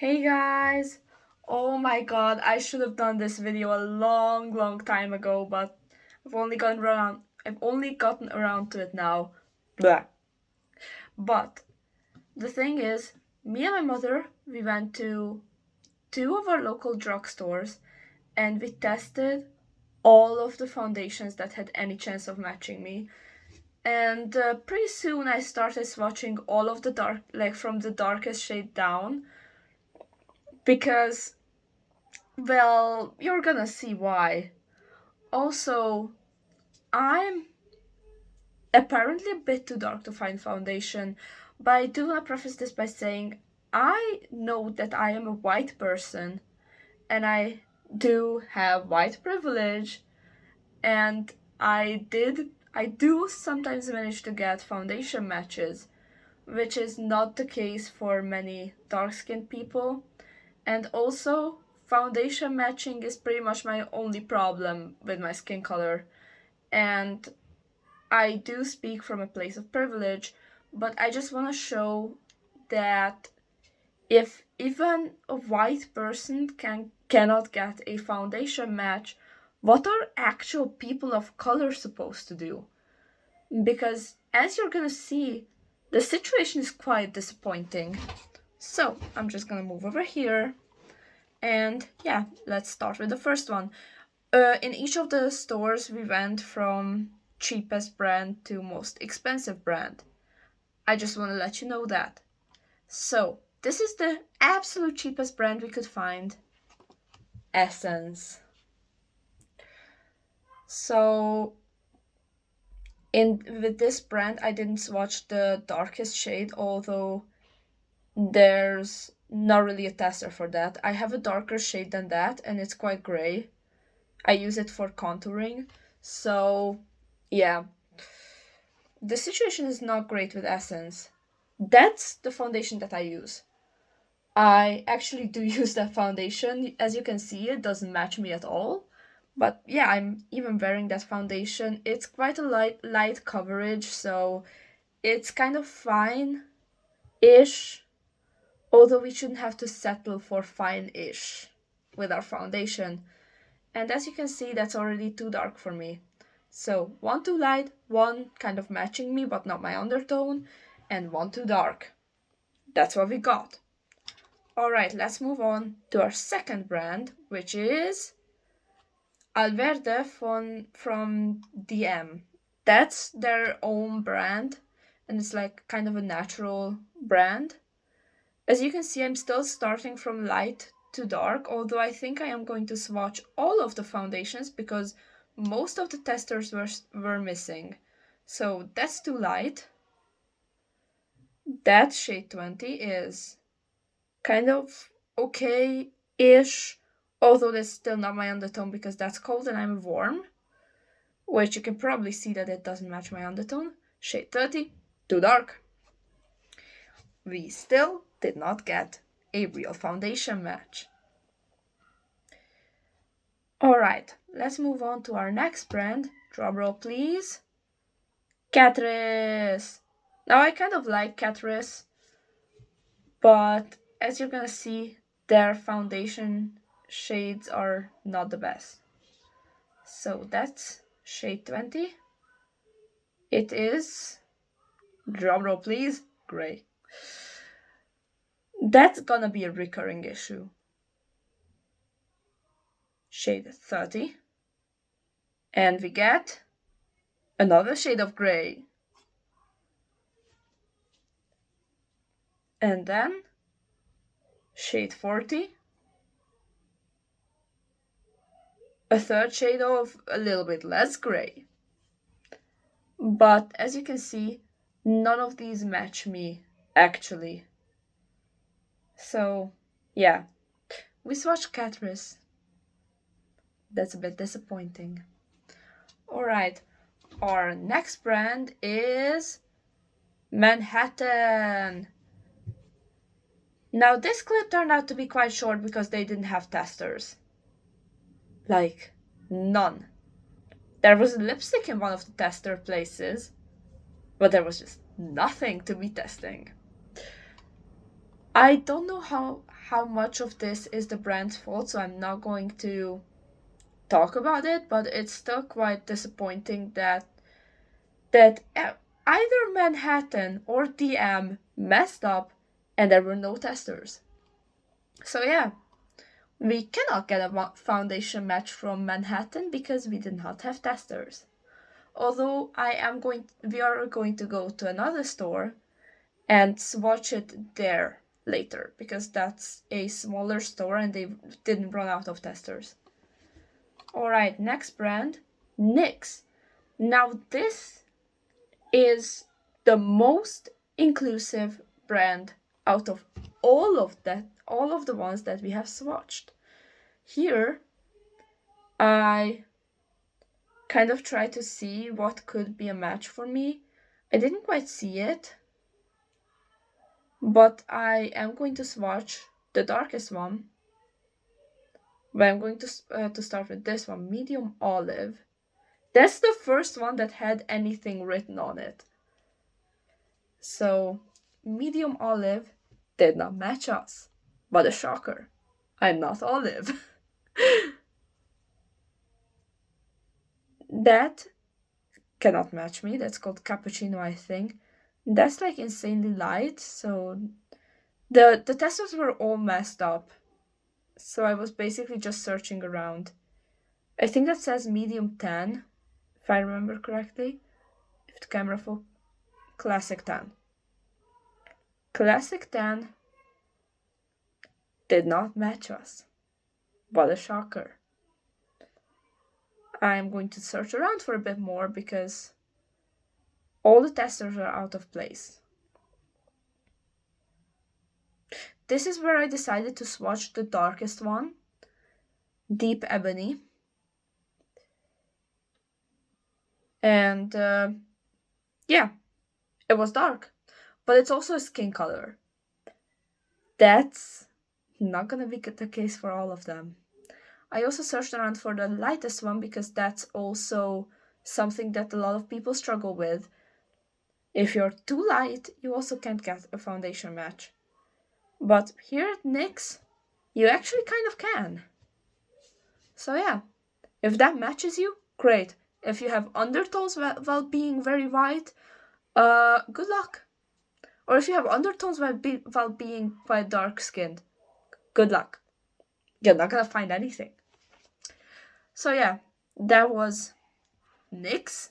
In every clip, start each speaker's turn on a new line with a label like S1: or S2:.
S1: Hey guys! Oh my god, I should have done this video a long time ago, but I've only gotten around to it now. Blah. But the thing is, me and my mother, we went to two of our local drugstores and we tested all of the foundations that had any chance of matching me. And pretty soon I started swatching all of the dark, like from the darkest shade down, because well, you're gonna see why. Also, I'm apparently a bit too dark to find foundation, but I do want to preface this by saying I know that I am a white person and I do have white privilege, and I do sometimes manage to get foundation matches, which is not the case for many dark skinned people. And also, foundation matching is pretty much my only problem with my skin color. And I do speak from a place of privilege, but I just want to show that if even a white person cannot get a foundation match, what are actual people of color supposed to do? Because as you're gonna see, the situation is quite disappointing. So I'm just gonna move over here. And yeah, let's start with the first one. In each of the stores, we went from cheapest brand to most expensive brand. I just want to let you know that. So, this is the absolute cheapest brand we could find, Essence. So, in with this brand, I didn't swatch the darkest shade, although there's not really a tester for that. I have a darker shade than that, and it's quite gray. I use it for contouring. So, yeah, the situation is not great with Essence. That's the foundation that I use. I actually do use that foundation. As you can see, it doesn't match me at all. But yeah, I'm even wearing that foundation. It's quite a light coverage, so it's kind of fine-ish. Although we shouldn't have to settle for fine-ish with our foundation. And as you can see, that's already too dark for me. So, one too light, one kind of matching me but not my undertone, and one too dark. That's what we got. Alright, let's move on to our second brand, which is Alverde from DM. That's their own brand, and it's like kind of a natural brand. As you can see, I'm still starting from light to dark, although I think I am going to swatch all of the foundations because most of the testers were missing. So that's too light. That shade 20 is kind of okay-ish, although that's still not my undertone because that's cold and I'm warm, which you can probably see that it doesn't match my undertone. Shade 30, too dark. We still did not get a real foundation match. Alright, let's move on to our next brand. Drumroll please. Catrice! Now I kind of like Catrice, but as you're gonna see, their foundation shades are not the best. So that's shade 20. It is, drumroll please, gray. That's gonna be a recurring issue. Shade 30. And we get another shade of gray. And then shade 40. A third shade of a little bit less gray. But as you can see, none of these match me, actually. So, yeah. We swatched Catrice. That's a bit disappointing. Alright, our next brand is Manhattan. Now, this clip turned out to be quite short because they didn't have testers. Like, none. There was lipstick in one of the tester places, but there was just nothing to be testing. I don't know how much of this is the brand's fault, so I'm not going to talk about it, but it's still quite disappointing that either Manhattan or DM messed up and there were no testers. So yeah, we cannot get a foundation match from Manhattan because we did not have testers. Although we are going to go to another store and swatch it there later because that's a smaller store and they didn't run out of testers. Alright, next brand, NYX. Now this is the most inclusive brand out of all of the ones that we have swatched. Here, I kind of try to see what could be a match for me. I didn't quite see it, but I am going to swatch the darkest one. But I'm going to start with this one, medium olive. That's the first one that had anything written on it. So, medium olive did not match us. What a shocker. I'm not olive. That cannot match me. That's called cappuccino, I think. That's like insanely light, so the testers were all messed up. So I was basically just searching around. I think that says medium tan, if I remember correctly. If the camera for classic tan. Classic tan did not match us. What a shocker. I'm going to search around for a bit more because all the testers are out of place. This is where I decided to swatch the darkest one, Deep Ebony. And yeah, it was dark, but it's also a skin color. That's not gonna be the case for all of them. I also searched around for the lightest one because that's also something that a lot of people struggle with. If you're too light, you also can't get a foundation match. But here at NYX, you actually kind of can. So yeah, if that matches you, great. If you have undertones while being very white, good luck. Or if you have undertones while being quite dark skinned, good luck. You're not gonna find anything. So yeah, that was NYX.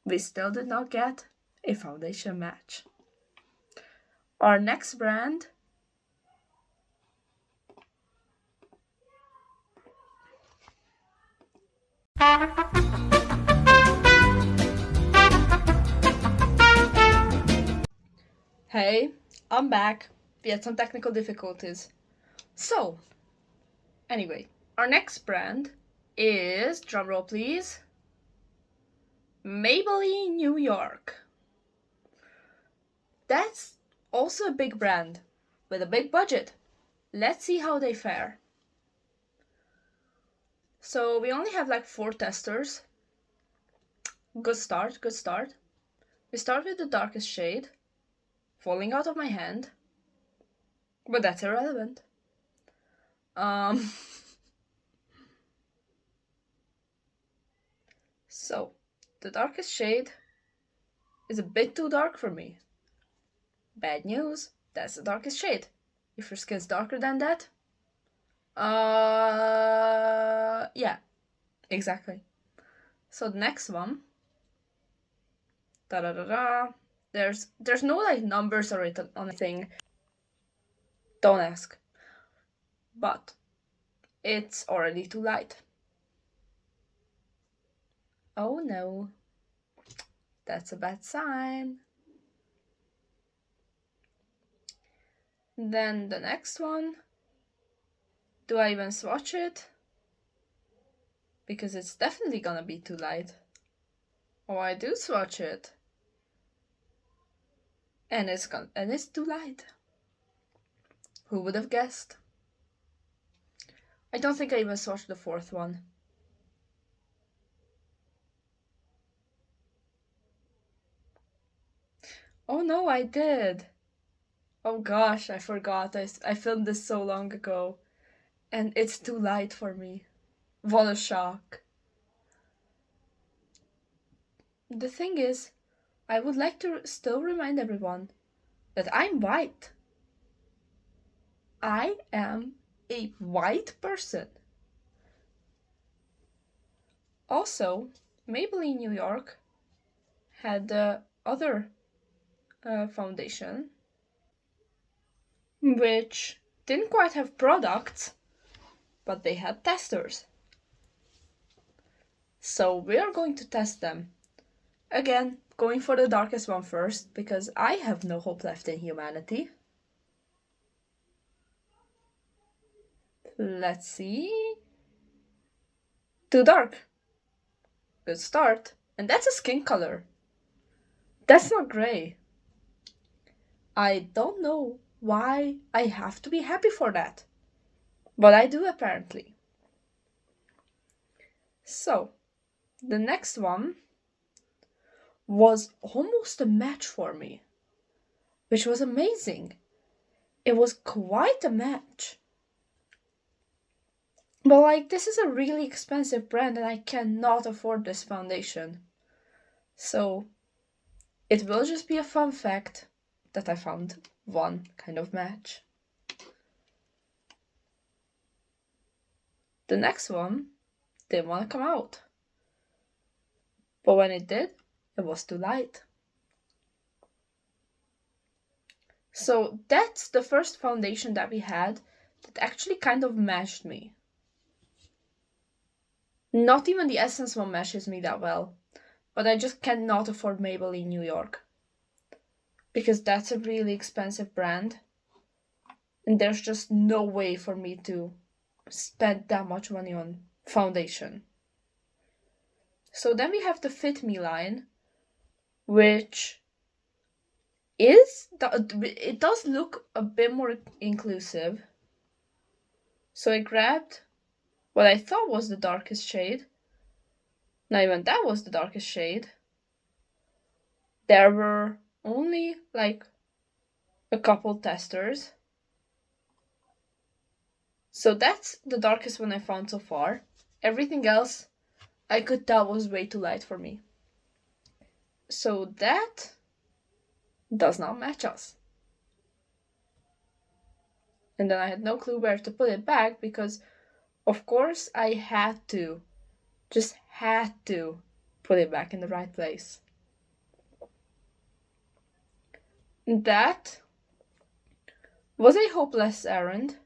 S1: We still did not get a foundation match. Our next brand Hey, I'm back. We had some technical difficulties. So, anyway, our next brand is, drumroll please, Maybelline New York. That's also a big brand with a big budget. Let's see how they fare. So we only have like 4 testers. Good start, good start. We start with the darkest shade, falling out of my hand, but that's irrelevant. So, the darkest shade is a bit too dark for me. Bad news, that's the darkest shade. If your skin's darker than that, yeah, exactly. So the next one, da da da da. There's no like numbers or written on anything. Don't ask. But it's already too light. Oh no, that's a bad sign. Then the next one. Do I even swatch it? Because it's definitely gonna be too light. Oh, I do swatch it. And it's too light. Who would have guessed? I don't think I even swatched the 4th one. Oh no, I did. Oh gosh, I forgot. I filmed this so long ago. And it's too light for me. What a shock. The thing is, I would like to still remind everyone that I'm white. I am a white person. Also, Maybelline New York had the other foundation, which didn't quite have products, but they had testers. So we are going to test them. Again, going for the darkest one first, because I have no hope left in humanity. Let's see. Too dark. Good start. And that's a skin color. That's not gray. I don't know why I have to be happy for that. But I do apparently. So, the next one was almost a match for me, which was amazing. It was quite a match. But like, this is a really expensive brand and I cannot afford this foundation. So, it will just be a fun fact that I found one kind of match. The next one didn't want to come out. But when it did, it was too light. So that's the first foundation that we had that actually kind of matched me. Not even the Essence one matches me that well, but I just cannot afford Maybelline New York. Because that's a really expensive brand, and there's just no way for me to spend that much money on foundation. So then we have the Fit Me line, which it does look a bit more inclusive. So I grabbed what I thought was the darkest shade. Not even that was the darkest shade. There were only like a couple testers. So that's the darkest one I found so far. Everything else I could tell was way too light for me. So that does not match us. And then I had no clue where to put it back because, of course, I had to put it back in the right place. That was a hopeless errand,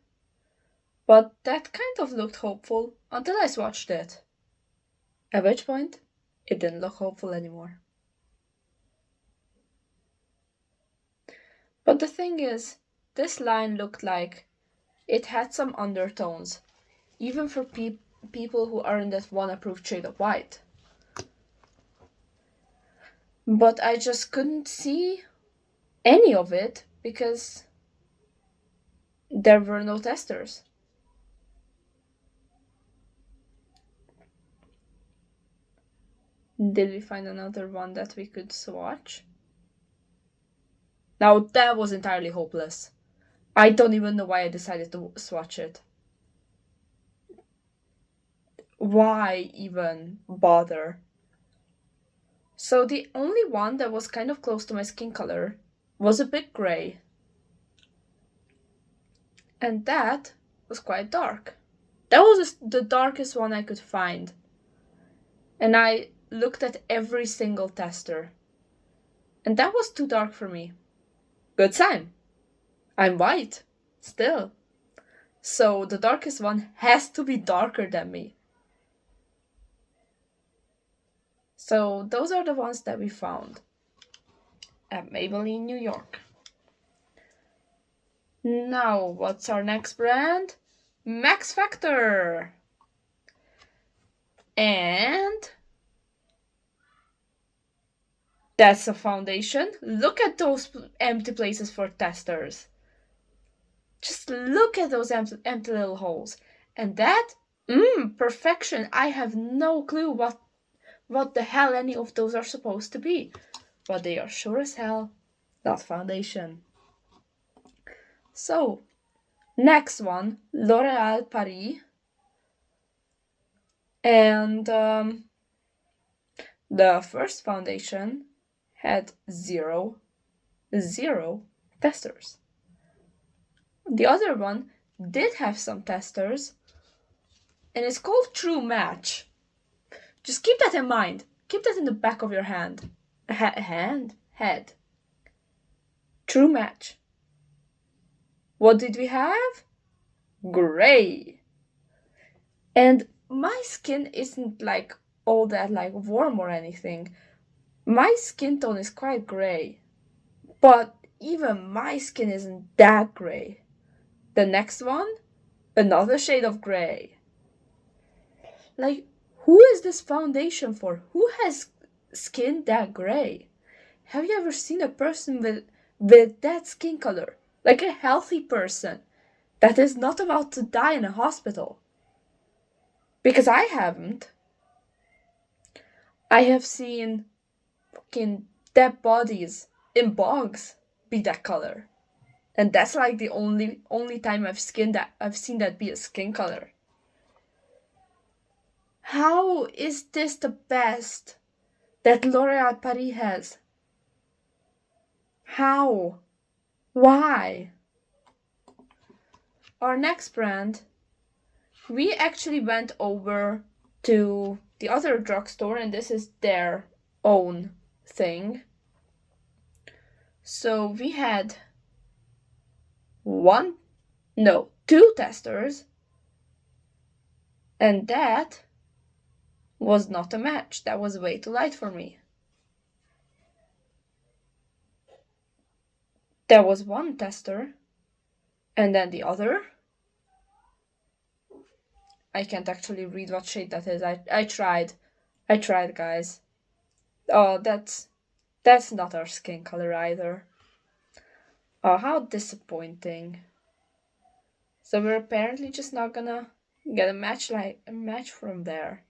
S1: but that kind of looked hopeful until I swatched it. At which point, it didn't look hopeful anymore. But the thing is, this line looked like it had some undertones, even for people who aren't that one approved shade of white. But I just couldn't see any of it because there were no testers. Did we find another one that we could swatch? Now that was entirely hopeless. I don't even know why I decided to swatch it. Why even bother? So the only one that was kind of close to my skin color was a bit gray. And that was quite dark. That was the darkest one I could find. And I looked at every single tester. And that was too dark for me. Good sign. I'm white. Still. So the darkest one has to be darker than me. So those are the ones that we found at Maybelline New York. Now, what's our next brand? Max Factor. And that's a foundation. Look at those empty places for testers. Just look at those empty little holes. And that, perfection. I have no clue what the hell any of those are supposed to be. But they are sure as hell not foundation. So, next one, L'Oréal Paris. And the first foundation had zero testers. The other one did have some testers, and it's called True Match. Just keep that in mind. Keep that in the back of your hand. Head. True Match. What did we have? Gray. And my skin isn't like all that like warm or anything. My skin tone is quite gray. But even my skin isn't that gray. The next one, another shade of gray. Like, who is this foundation for? Who has skin that gray? Have you ever seen a person with that skin color? Like a healthy person that is not about to die in a hospital? Because I haven't. I have seen fucking dead bodies in bogs be that color. And that's like the only time I've seen that be a skin color. How is this the best that L'Oréal Paris has? How? Why? Our next brand, we actually went over to the other drugstore, and this is their own thing. So we had two testers, and that was not a match. That was way too light for me. There was one tester, and then the other. I can't actually read what shade that is. I tried, guys. Oh, that's not our skin color either. Oh, how disappointing. So we're apparently just not gonna get a match from there.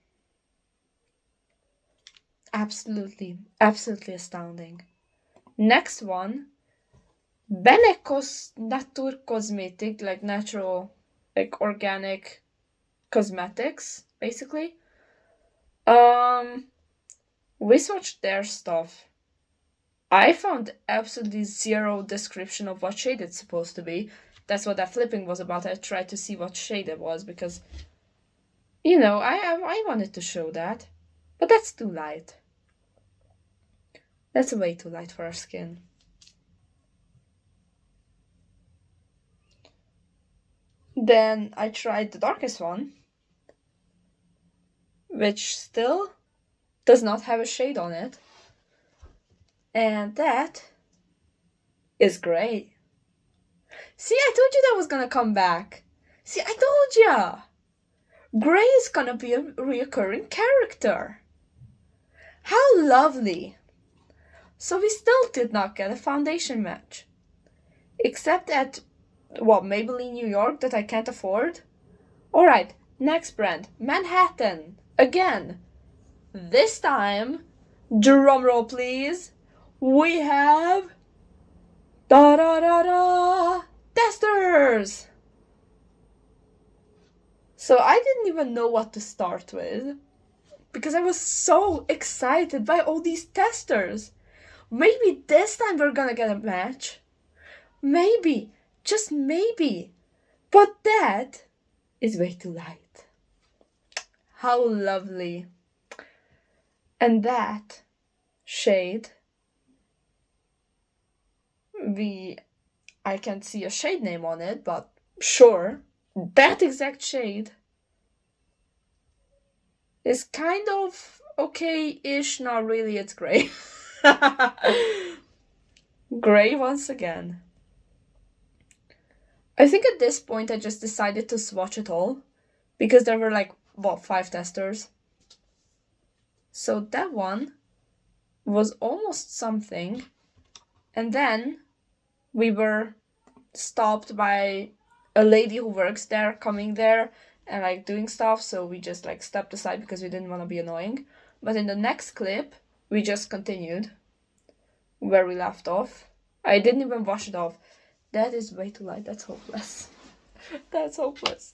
S1: Absolutely astounding. Next one, Benecos Natur Cosmetic, like natural, like organic cosmetics, basically. We swatched their stuff. I found absolutely zero description of what shade it's supposed to be. That's what that flipping was about. I tried to see what shade it was because, I wanted to show that. But that's too light. That's way too light for our skin. Then I tried the darkest one, which still does not have a shade on it. And that is gray. See, I told you that was gonna come back. See, I told ya! Gray is gonna be a reoccurring character. How lovely! So we still did not get a foundation match. Except at, Maybelline New York that I can't afford? Alright, next brand, Manhattan. Again. This time, drumroll please, we have testers! So I didn't even know what to start with because I was so excited by all these testers. Maybe this time we're gonna get a match. Maybe, just maybe. But that is way too light. How lovely. And that shade, I can't see a shade name on it, but sure, that exact shade is kind of okay-ish, not really, it's gray. Gray once again. I think at this point I just decided to swatch it all, because there were 5 testers. So that one was almost something, and then we were stopped by a lady who works there coming there and doing stuff, so we just stepped aside because we didn't want to be annoying. But in the next clip we just continued where we left off. I didn't even wash it off. That is way too light. That's hopeless. That's hopeless.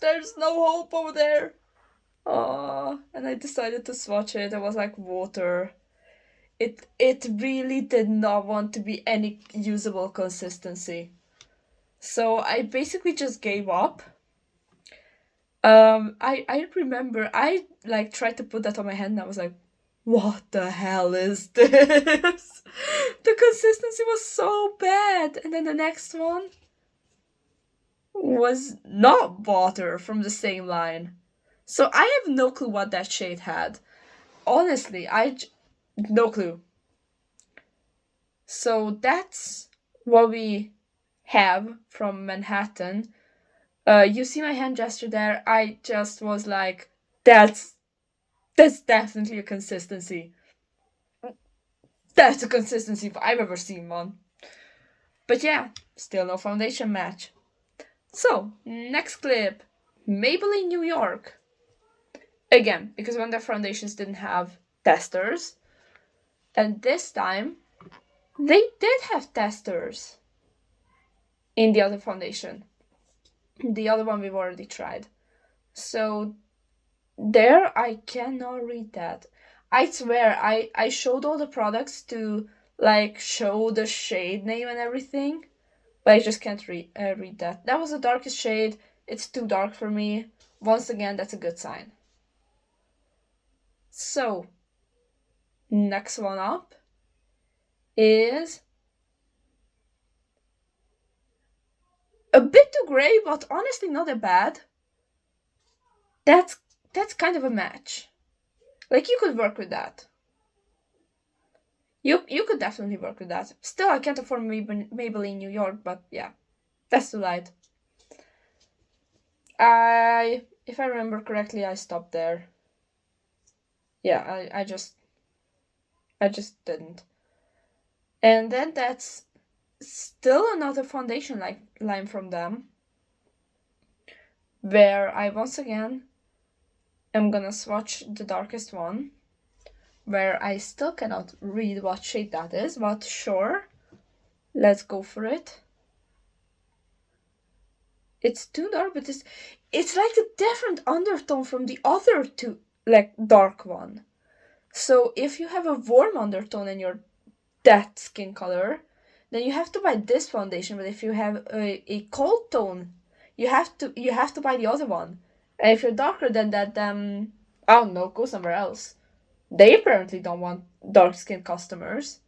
S1: There's no hope over there. Oh, and I decided to swatch it. It was like water. It really did not want to be any usable consistency. So I basically just gave up. I remember I like tried to put that on my hand and I was like, what the hell is this? The consistency was so bad. And then the next one was not water from the same line. So I have no clue what that shade had. Honestly, no clue. So that's what we have from Manhattan. You see my hand gesture there. I just was like, that's definitely a consistency. That's a consistency if I've ever seen one. But yeah, still no foundation match. So, next clip. Maybelline New York. Again, because when their foundations didn't have testers. And this time, they did have testers in the other foundation. The other one we've already tried. So, there I cannot read that. I swear, I showed all the products to like show the shade name and everything, but I just can't read that. That was the darkest shade. It's too dark for me. Once again, that's a good sign. So, next one up is a bit too gray, but honestly not that bad. That's kind of a match. Like you could work with that. You could definitely work with that. Still, I can't afford Maybelline New York, but yeah, that's too light. If I remember correctly, I stopped there. Yeah, I just didn't. And then that's still another foundation like line from them, where I once again am gonna swatch the darkest one, where I still cannot read what shade that is, but sure, let's go for it. It's too dark, but it's like a different undertone from the other two, like dark one. So if you have a warm undertone in your that skin color, then you have to buy this foundation. But if you have a cold tone, you have to buy the other one. And if you're darker than that, then I don't know, go somewhere else. They apparently don't want dark skinned customers.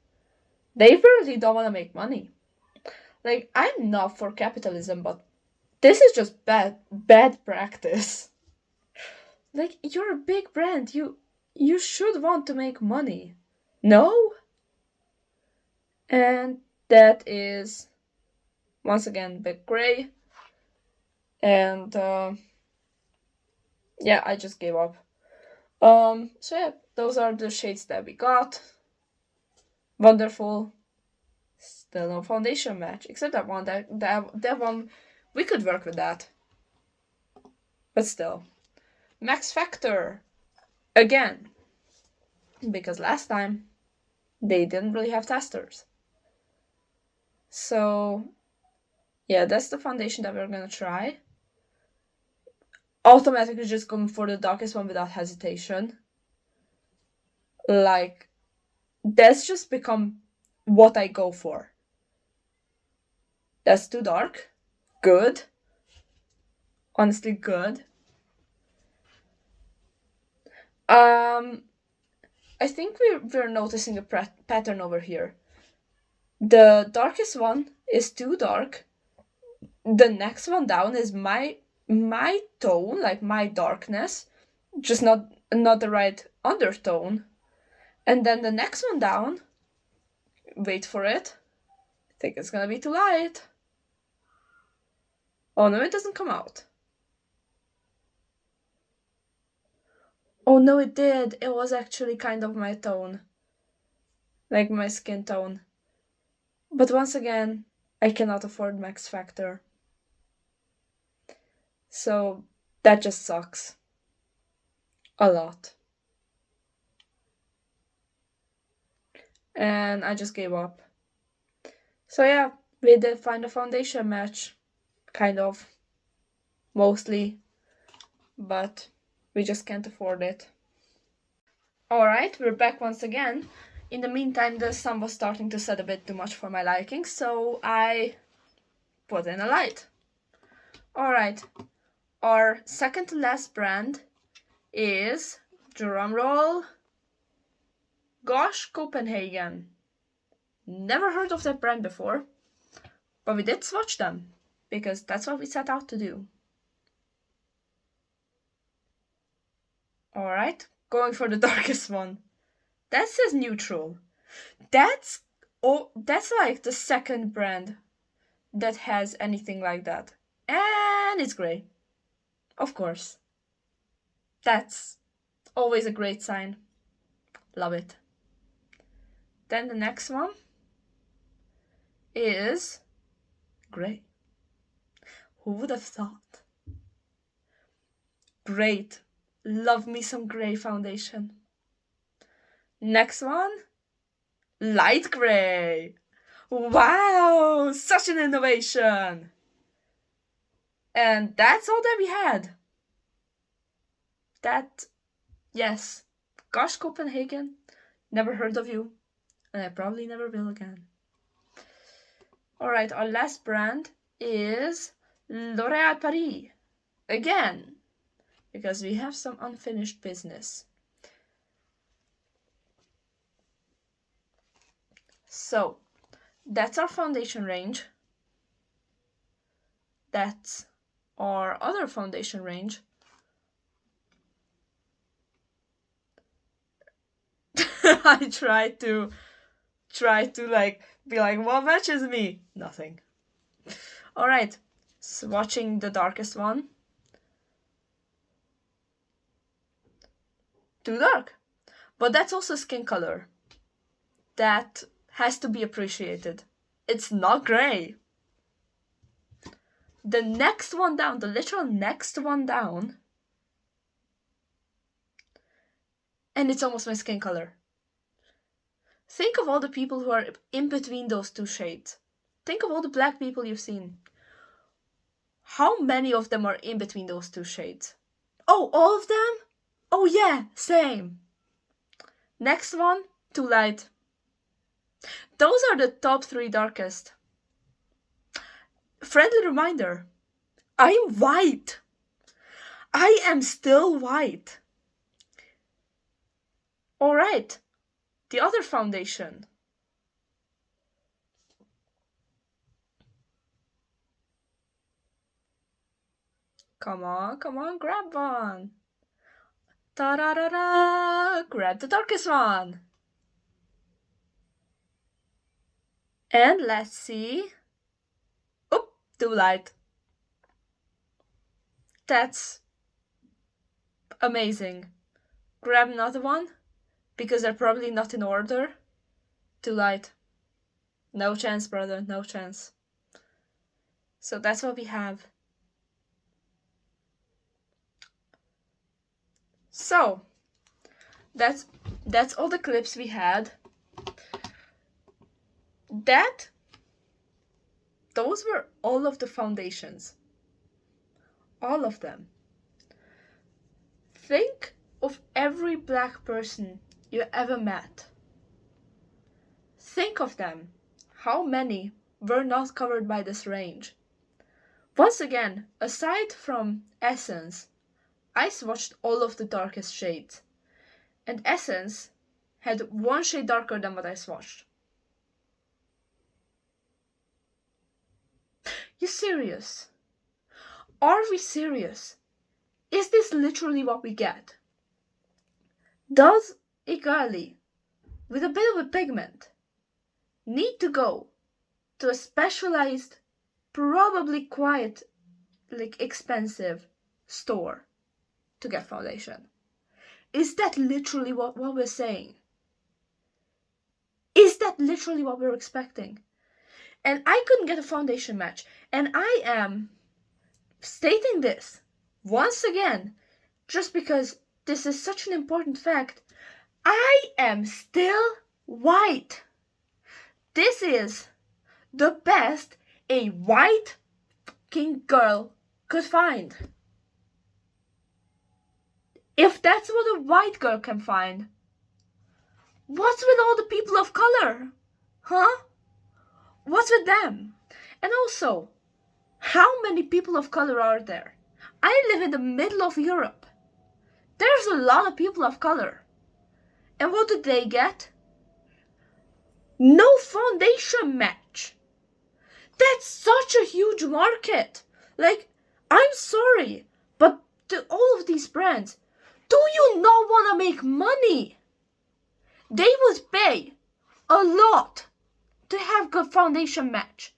S1: They apparently don't want to make money. Like I'm not for capitalism, but this is just bad practice. Like you're a big brand, you should want to make money. No? And that is once again big gray. And yeah, I just gave up. So yeah, those are the shades that we got. Wonderful. Still no foundation match, except that one. That one, we could work with that. But still, Max Factor again, because last time they didn't really have testers. So yeah, that's the foundation that we're gonna try. Automatically just going for the darkest one without hesitation. Like, that's just become what I go for. That's too dark. Good. Honestly, good. I think we're noticing a pattern over here. The darkest one is too dark. The next one down is my tone, like my darkness, just not the right undertone. And then the next one down, wait for it. I think it's gonna be too light. Oh no, it doesn't come out. Oh no, it did. It was actually kind of my tone. Like my skin tone. But once again, I cannot afford Max Factor. So that just sucks. A lot. And I just gave up. So yeah, We did find a foundation match, kind of, mostly, but we just can't afford it. Alright, we're back once again. In the meantime, the sun was starting to set a bit too much for my liking, so I put in a light. Alright, our second to last brand is, drumroll, Gosh Copenhagen. Never heard of that brand before, but we did swatch them, because that's what we set out to do. Alright, going for the darkest one. That says neutral. That's like the second brand that has anything like that. And it's grey. Of course. That's always a great sign. Love it. Then the next one is grey. Who would have thought? Great. Love me some grey foundation. Next one, light grey. Wow, such an innovation. And that's all that we had. Yes, Gosh Copenhagen, never heard of you, and I probably never will again. Alright, our last brand is L'Oréal Paris. Again, because we have some unfinished business. So, that's our foundation range. That's our other foundation range. I try to like be like, what matches me? Nothing. Alright, swatching the darkest one. Too dark. But that's also skin color. That has to be appreciated. It's not grey. The next one down, the literal next one down, and it's almost my skin color. Think of all the people who are in between those two shades. Think of all the black people you've seen. How many of them are in between those two shades? Oh, all of them? Oh yeah, same. Next one, too light. Those are the top 3 darkest. Friendly reminder, I'm white. I am still white. Alright, the other foundation. Come on, grab one. Ta-da-da-da! Grab the darkest one. And let's see. Oop, too light. That's amazing. Grab another one, because they're probably not in order. Too light. No chance, brother, no chance. So that's what we have. So, that's all the clips we had. Those were all of the foundations. All of them. Think of every black person you ever met. Think of them. How many were not covered by this range? Once again, aside from Essence, I swatched all of the darkest shades. And Essence had one shade darker than what I swatched. You serious? Are we serious? Is this literally what we get? Does a girlie with a bit of a pigment need to go to a specialized, probably quite expensive store to get foundation? Is that literally what we're saying? Is that literally what we're expecting? And I couldn't get a foundation match. And I am stating this once again, just because this is such an important fact. I am still white. This is the best a white fucking girl could find. If that's what a white girl can find, what's with all the people of color? Huh? What's with them? And also, how many people of color are there? I live in the middle of Europe. There's a lot of people of color. And what did they get? No foundation match. That's such a huge market. Like, I'm sorry, but all of these brands, do you not want to make money? They would pay a lot to have good foundation match.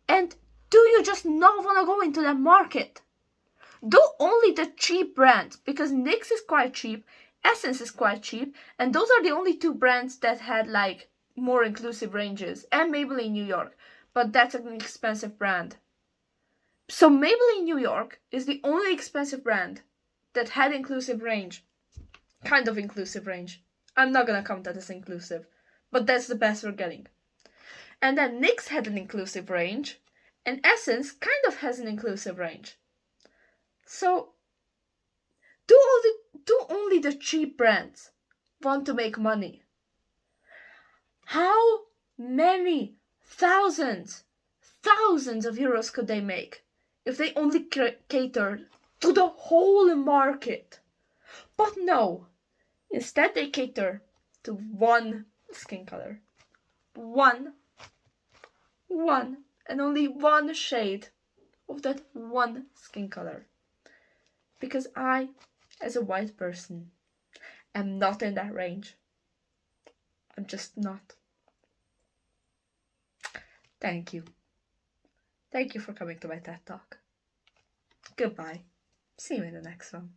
S1: And do you just not want to go into that market? Do only the cheap brands, because NYX is quite cheap, Essence is quite cheap, and those are the only two brands that had like more inclusive ranges, and Maybelline New York, but that's an expensive brand. So Maybelline New York is the only expensive brand that had inclusive range. Kind of inclusive range. I'm not gonna count that as inclusive, but that's the best we're getting. And then NYX had an inclusive range, and Essence kind of has an inclusive range. So, do only the cheap brands want to make money? How many thousands of euros could they make if they only catered to the whole market? But no, instead they cater to one skin color. One, and only one shade of that one skin color. Because I, as a white person, am not in that range. I'm just not. Thank you. Thank you for coming to my TED Talk. Goodbye. See you in the next one.